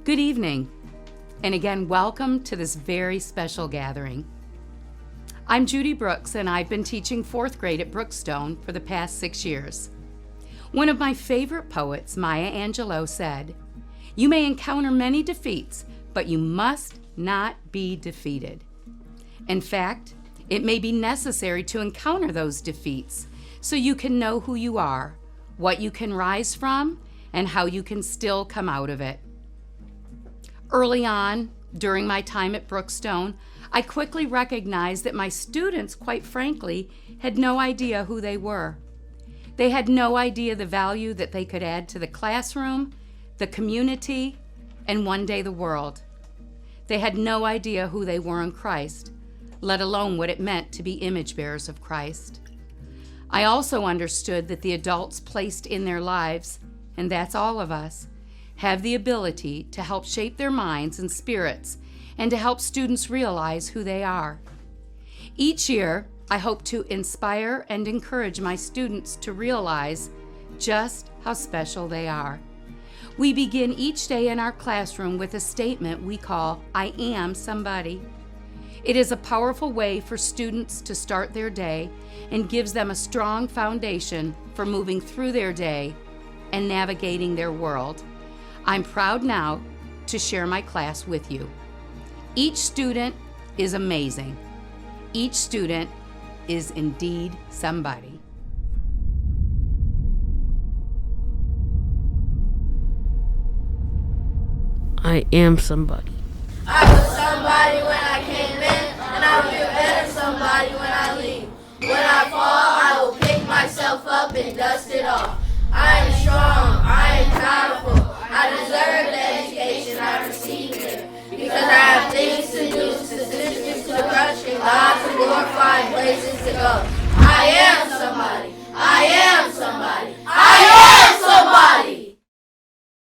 Good evening, and again, welcome to this very special gathering. I'm Judy Brooks, and I've been teaching 4th grade at Brookstone for the past 6 years. One of my favorite poets, Maya Angelou, said, "You may encounter many defeats, but you must not be defeated." In fact, it may be necessary to encounter those defeats so you can know who you are, what you can rise from, and how you can still come out of it. Early on, during my time at Brookstone, I quickly recognized that my students, quite frankly, had no idea who they were. They had no idea the value that they could add to the classroom, the community, and one day the world. They had no idea who they were in Christ, let alone what it meant to be image bearers of Christ. I also understood that the adults placed in their lives, and that's all of us, have the ability to help shape their minds and spirits and to help students realize who they are. Each year, I hope to inspire and encourage my students to realize just how special they are. We begin each day in our classroom with a statement we call, "I am somebody." It is a powerful way for students to start their day and gives them a strong foundation for moving through their day and navigating their world. I'm proud now to share my class with you. Each student is amazing. Each student is indeed somebody. I am somebody. I was somebody when I came in, and I will be a better somebody when I leave. When I fall, I will pick myself up and dust it off. I am strong, I am powerful, I deserve the education I received here, because I have things to do, statistics to crush, and God to glorify, and places to go.